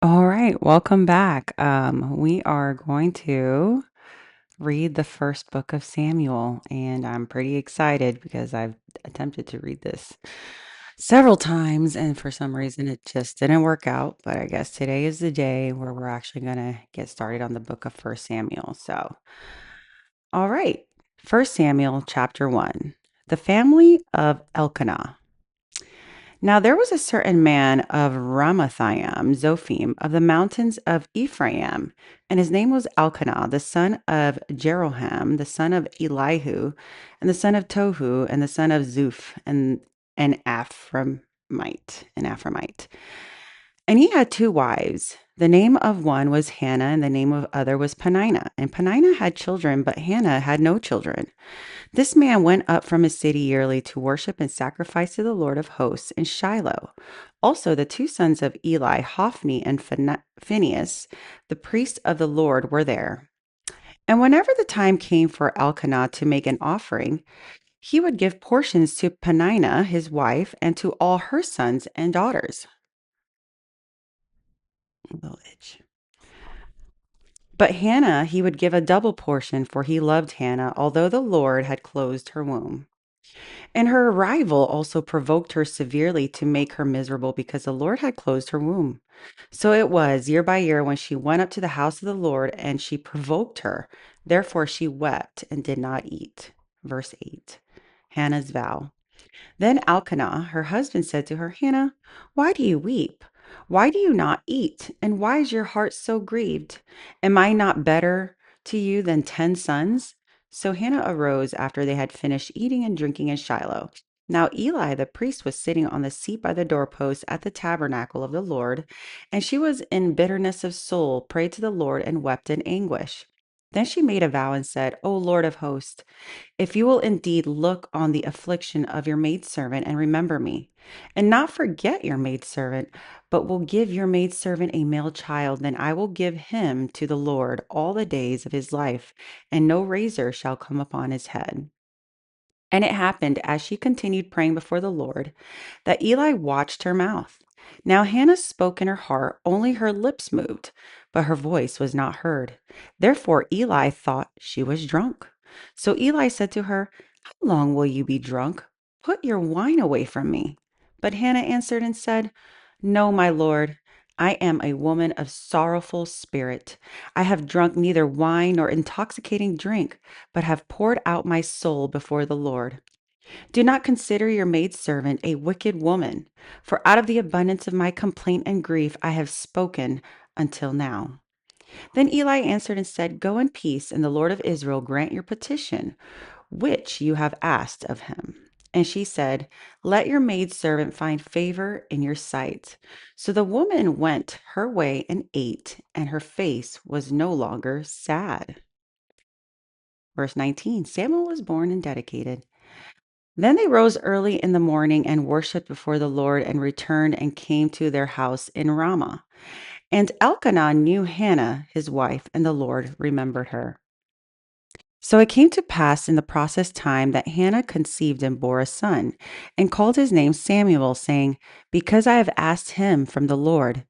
All right, welcome back. We are going to read the first book of Samuel, and I'm pretty excited because I've attempted to read this several times, and for some reason it just didn't work out. But I guess today is the day where we're actually going to get started on the book of First Samuel. So, all right, First Samuel chapter 1. The family of Elkanah. Now there was a certain man of Ramathaim, Zophim, of the mountains of Ephraim, and his name was Elkanah, the son of Jeroham, the son of Elihu, and the son of Tohu, and the son of Zuph, and an Ephraimite. And he had two wives. The name of one was Hannah, and the name of other was Peninnah. And Peninnah had children, but Hannah had no children. This man went up from his city yearly to worship and sacrifice to the Lord of hosts in Shiloh. Also, the two sons of Eli, Hophni and Phinehas, the priests of the Lord, were there. And whenever the time came for Elkanah to make an offering, he would give portions to Peninnah, his wife, and to all her sons and daughters. Village. But Hannah he would give a double portion, for he loved Hannah, although the Lord had closed her womb. And her arrival also provoked her severely to make her miserable because the Lord had closed her womb. So it was year by year when she went up to the house of the Lord and she provoked her. Therefore she wept and did not eat. Verse 8. Hannah's vow. Then Elkanah, her husband, said to her, Hannah, why do you weep? Why do you not eat? And why is your heart so grieved? Am I not better to you than 10 sons? So Hannah arose after they had finished eating and drinking in Shiloh. Now Eli the priest was sitting on the seat by the doorpost at the tabernacle of the Lord, and she was in bitterness of soul, prayed to the Lord, and wept in anguish. Then she made a vow and said, O Lord of hosts, if you will indeed look on the affliction of your maidservant and remember me, and not forget your maidservant, but will give your maidservant a male child, then I will give him to the Lord all the days of his life, and no razor shall come upon his head. And it happened as she continued praying before the Lord that Eli watched her mouth. Now Hannah spoke in her heart, only her lips moved, but her voice was not heard. Therefore Eli thought she was drunk. So Eli said to her, How long will you be drunk? Put your wine away from me. But Hannah answered and said, No, my lord. I am a woman of sorrowful spirit. I have drunk neither wine nor intoxicating drink, but have poured out my soul before the Lord. Do not consider your maidservant a wicked woman, for out of the abundance of my complaint and grief I have spoken until now. Then Eli answered and said, Go in peace, and the Lord of Israel grant your petition, which you have asked of him. And she said, Let your maidservant find favor in your sight. So the woman went her way and ate, and her face was no longer sad. Verse 19 Samuel was born and dedicated. Then they rose early in the morning and worshipped before the Lord and returned and came to their house in Ramah. And Elkanah knew Hannah, his wife, and the Lord remembered her. So it came to pass in the process time that Hannah conceived and bore a son, and called his name Samuel, saying, Because I have asked him from the Lord.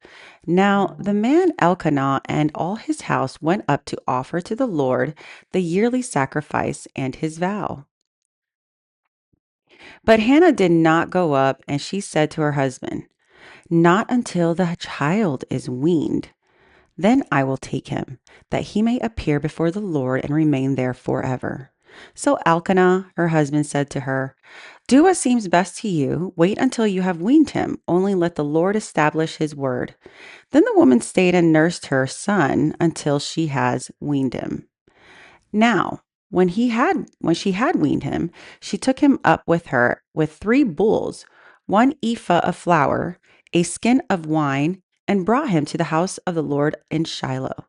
Now the man Elkanah and all his house went up to offer to the Lord the yearly sacrifice and his vow. But Hannah did not go up, and she said to her husband, Not until the child is weaned. Then I will take him, that he may appear before the Lord and remain there forever. So Elkanah, her husband, said to her, Do what seems best to you. Wait until you have weaned him. Only let the Lord establish his word. Then the woman stayed and nursed her son until she has weaned him. Now, when she had weaned him, she took him up with her with 3 bulls, 1 ephah of flour, a skin of wine, and brought him to the house of the Lord in Shiloh.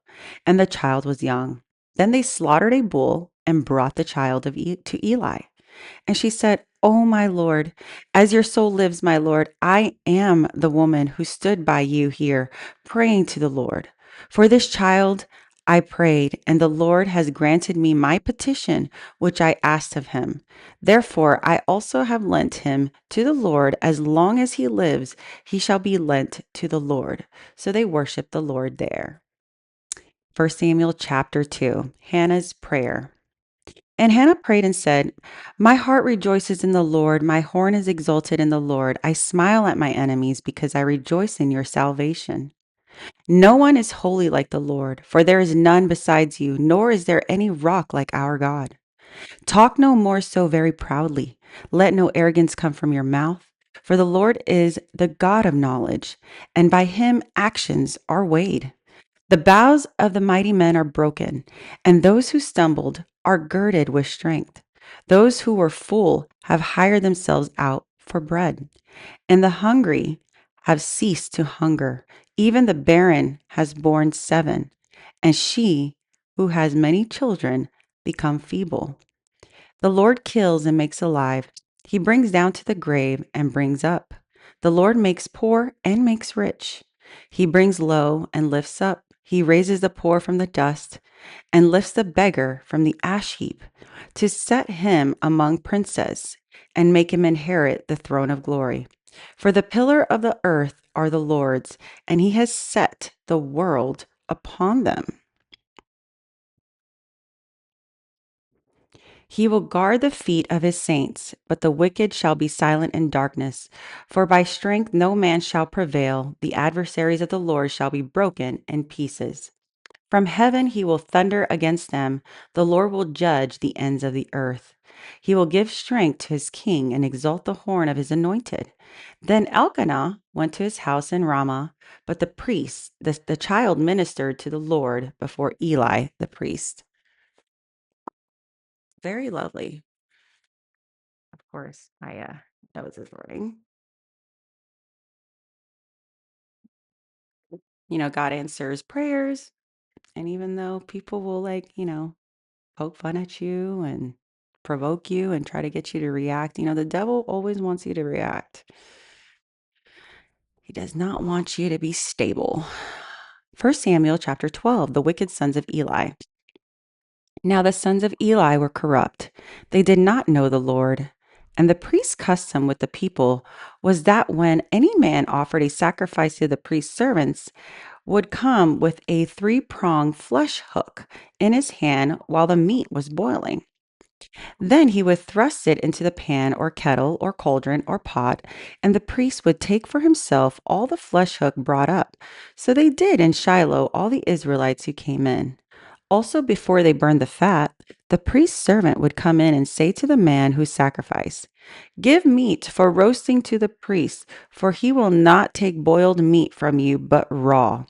And the child was young. Then they slaughtered a bull and brought the child to Eli. And she said, "Oh, my Lord, as your soul lives, my Lord, I am the woman who stood by you here praying to the Lord. For this child I prayed, and the Lord has granted me my petition, which I asked of him. Therefore, I also have lent him to the Lord. As long as he lives, he shall be lent to the Lord. So they worship the Lord there. 1 Samuel chapter 2, Hannah's prayer. And Hannah prayed and said, My heart rejoices in the Lord. My horn is exalted in the Lord. I smile at my enemies because I rejoice in your salvation. No one is holy like the Lord, for there is none besides you, nor is there any rock like our God. Talk no more so very proudly. Let no arrogance come from your mouth. For the Lord is the God of knowledge, and by him actions are weighed. The bows of the mighty men are broken, and those who stumbled are girded with strength. Those who were full have hired themselves out for bread, and the hungry have ceased to hunger. Even the barren has borne 7, and she who has many children become feeble. The Lord kills and makes alive. He brings down to the grave and brings up. The Lord makes poor and makes rich. He brings low and lifts up. He raises the poor from the dust and lifts the beggar from the ash heap, to set him among princes and make him inherit the throne of glory. For the pillar of the earth are the Lord's, and he has set the world upon them. He will guard the feet of his saints, but the wicked shall be silent in darkness. For by strength no man shall prevail. The adversaries of the Lord shall be broken in pieces. From heaven he will thunder against them. The Lord will judge the ends of the earth. He will give strength to his king and exalt the horn of his anointed. Then Elkanah went to his house in Ramah, but the child ministered to the Lord before Eli the priest. Very lovely. Of course, that was his wording. God answers prayers. And even though people will poke fun at you and provoke you and try to get you to react, the devil always wants you to react. He does not want you to be stable. 1 Samuel chapter 12, the wicked sons of Eli. Now the sons of Eli were corrupt. They did not know the Lord. And the priest's custom with the people was that when any man offered a sacrifice to the priest's servants, would come with a 3-pronged flesh hook in his hand while the meat was boiling. Then he would thrust it into the pan or kettle or cauldron or pot, and the priest would take for himself all the flesh hook brought up. So they did in Shiloh, all the Israelites who came in. Also, before they burned the fat, the priest's servant would come in and say to the man who sacrificed, Give meat for roasting to the priest, for he will not take boiled meat from you, but raw.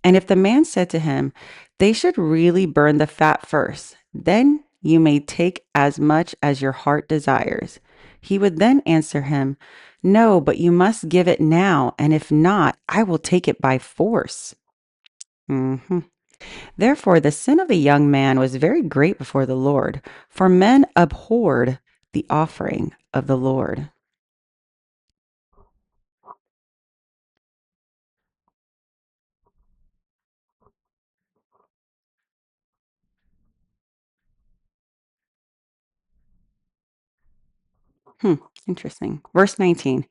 And if the man said to him, They should really burn the fat first, then you may take as much as your heart desires. He would then answer him, No, but you must give it now, and if not, I will take it by force. Therefore, the sin of the young man was very great before the Lord, for men abhorred the offering of the Lord. Interesting. Verse 19.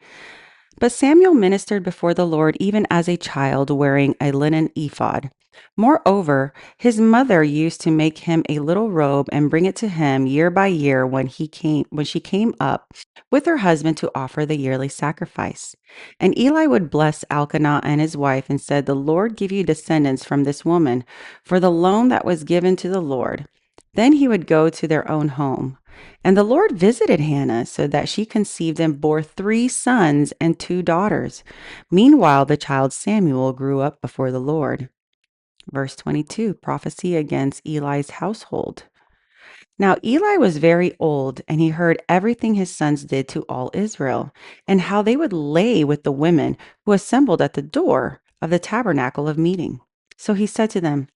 But Samuel ministered before the Lord even as a child wearing a linen ephod. Moreover, his mother used to make him a little robe and bring it to him year by year when she came up with her husband to offer the yearly sacrifice. And Eli would bless Elkanah and his wife and said, The Lord give you descendants from this woman for the loan that was given to the Lord. Then he would go to their own home. And the Lord visited Hannah so that she conceived and bore 3 sons and 2 daughters. Meanwhile, the child Samuel grew up before the Lord. Verse 22, prophecy against Eli's household. Now Eli was very old, and he heard everything his sons did to all Israel, and how they would lay with the women who assembled at the door of the tabernacle of meeting. So he said to them,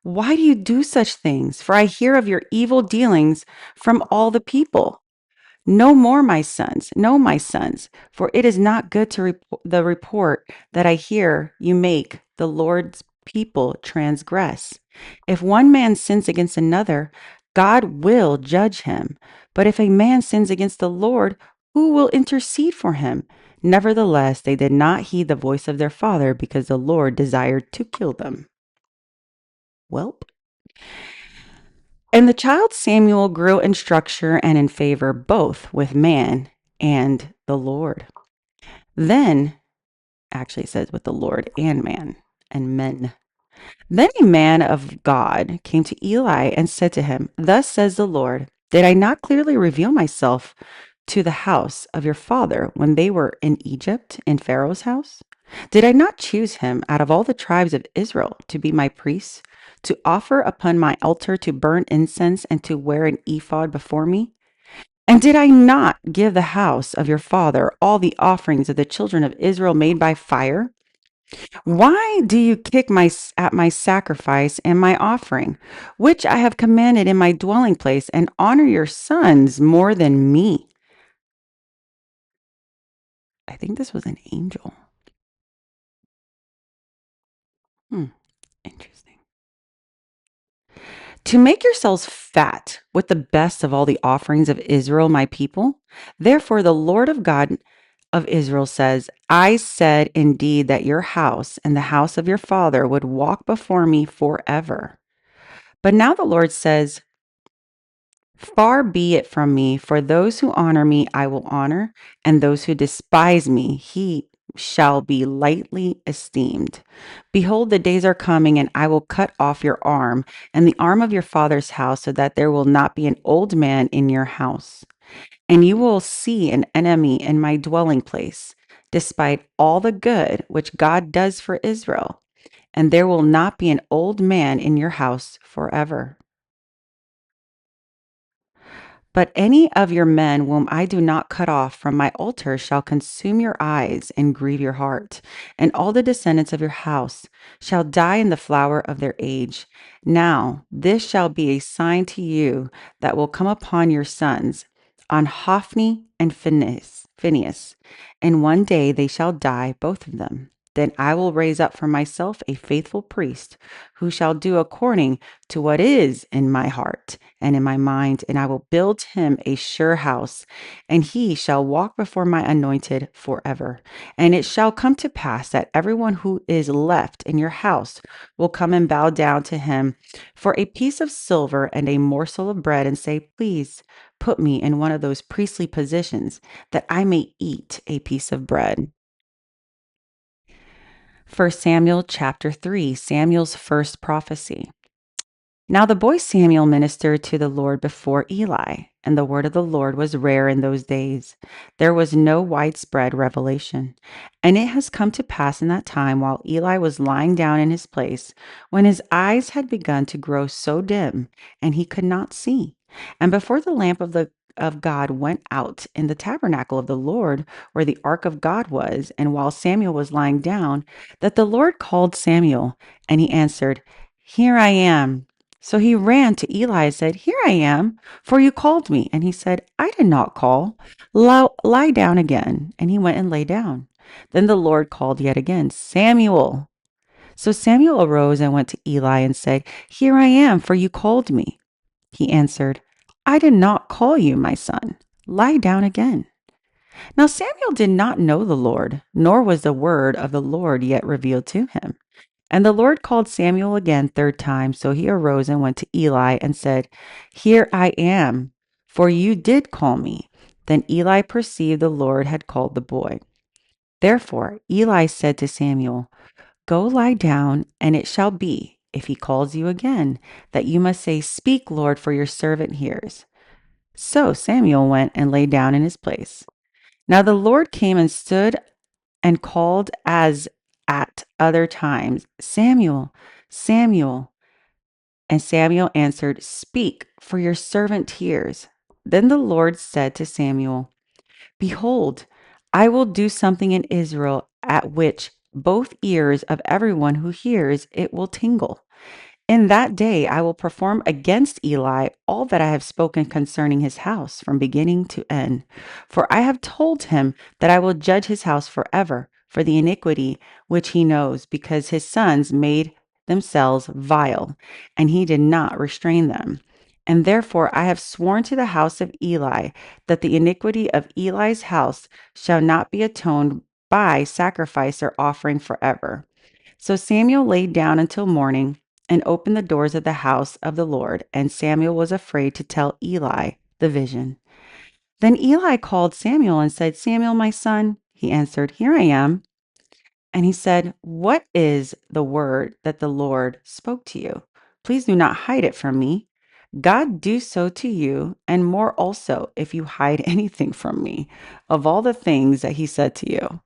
Why do you do such things? For I hear of your evil dealings from all the people. No more, my sons, no, my sons, for it is not good to the report that I hear you make the Lord's people transgress. If one man sins against another, God will judge him. But if a man sins against the Lord, who will intercede for him? Nevertheless, they did not heed the voice of their father because the Lord desired to kill them. Welp. And the child Samuel grew in structure and in favor both with man and the Lord. Then, actually, it says with the Lord and man and men. Then a man of God came to Eli and said to him, "Thus says the Lord, did I not clearly reveal myself to the house of your father when they were in Egypt in Pharaoh's house? Did I not choose him out of all the tribes of Israel to be my priest, to offer upon my altar, to burn incense, and to wear an ephod before me? And did I not give the house of your father all the offerings of the children of Israel made by fire? Why do you kick at my sacrifice and my offering, which I have commanded in my dwelling place, and honor your sons more than me?" I think this was an angel. Interesting. To make yourselves fat with the best of all the offerings of Israel, my people. Therefore, the Lord of God of Israel says, I said indeed that your house and the house of your father would walk before me forever. But now the Lord says, far be it from me, for those who honor me I will honor, and those who despise me he shall be lightly esteemed. Behold, the days are coming, and I will cut off your arm and the arm of your father's house, so that there will not be an old man in your house. And you will see an enemy in my dwelling place, despite all the good which God does for Israel. And there will not be an old man in your house forever. But any of your men whom I do not cut off from my altar shall consume your eyes and grieve your heart, and all the descendants of your house shall die in the flower of their age. Now this shall be a sign to you that will come upon your sons, on Hophni and Phinehas, and one day they shall die, both of them. Then I will raise up for myself a faithful priest who shall do according to what is in my heart and in my mind, and I will build him a sure house, and he shall walk before my anointed forever. And it shall come to pass that everyone who is left in your house will come and bow down to him for a piece of silver and a morsel of bread, and say, please put me in one of those priestly positions that I may eat a piece of bread. 1 Samuel chapter 3, Samuel's first prophecy. Now the boy Samuel ministered to the Lord before Eli, and the word of the Lord was rare in those days. There was no widespread revelation. And it has come to pass in that time, while Eli was lying down in his place, when his eyes had begun to grow so dim, and he could not see. And before the lamp of God went out in the tabernacle of the Lord, where the ark of God was, and while Samuel was lying down, that the Lord called Samuel, and he answered, Here I am. So he ran to Eli and said, Here I am, for you called me. And he said, I did not call. Lie down again. And he went and lay down. Then the Lord called yet again, Samuel. So Samuel arose and went to Eli and said, Here I am, for you called me. He answered, I did not call you, my son. Lie down again. Now Samuel did not know the Lord, nor was the word of the Lord yet revealed to him. And the Lord called Samuel again third time. So he arose and went to Eli and said, Here I am, for you did call me. Then Eli perceived the Lord had called the boy. Therefore Eli said to Samuel, Go lie down, and it shall be, if he calls you again, that you must say, Speak, Lord, for your servant hears. So Samuel went and lay down in his place. Now the Lord came and stood and called as at other times, Samuel, Samuel. And Samuel answered, Speak, for your servant hears. Then the Lord said to Samuel, Behold, I will do something in Israel at which both ears of everyone who hears it will tingle. In that day I will perform against Eli all that I have spoken concerning his house from beginning to end. For I have told him that I will judge his house forever for the iniquity which he knows, because his sons made themselves vile, and he did not restrain them. And therefore I have sworn to the house of Eli that the iniquity of Eli's house shall not be atoned by sacrifice or offering forever. So Samuel laid down until morning and opened the doors of the house of the Lord, and Samuel was afraid to tell Eli the vision. Then Eli called Samuel and said, Samuel, my son. He answered, Here I am. And he said, What is the word that the Lord spoke to you? Please do not hide it from me. God do so to you, and more also, if you hide anything from me of all the things that he said to you.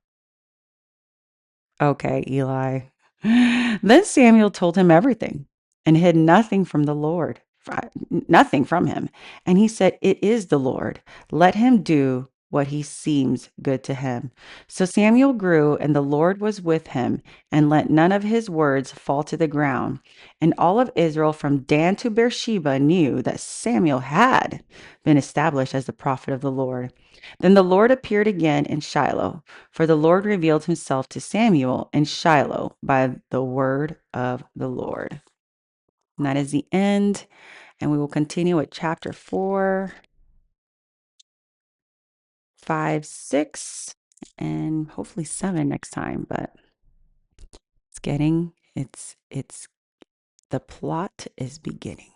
Okay, Eli. Then Samuel told him everything and hid nothing from the Lord, nothing from him. And he said, It is the Lord. Let him do what he seems good to him. So Samuel grew, and the Lord was with him, and let none of his words fall to the ground. And all of Israel from Dan to Beersheba knew that Samuel had been established as the prophet of the Lord. Then the Lord appeared again in Shiloh, for the Lord revealed himself to Samuel in Shiloh by the word of the Lord. And that is the end. And we will continue with chapter 4, 5, 6, and hopefully 7 next time. But it's the plot is beginning.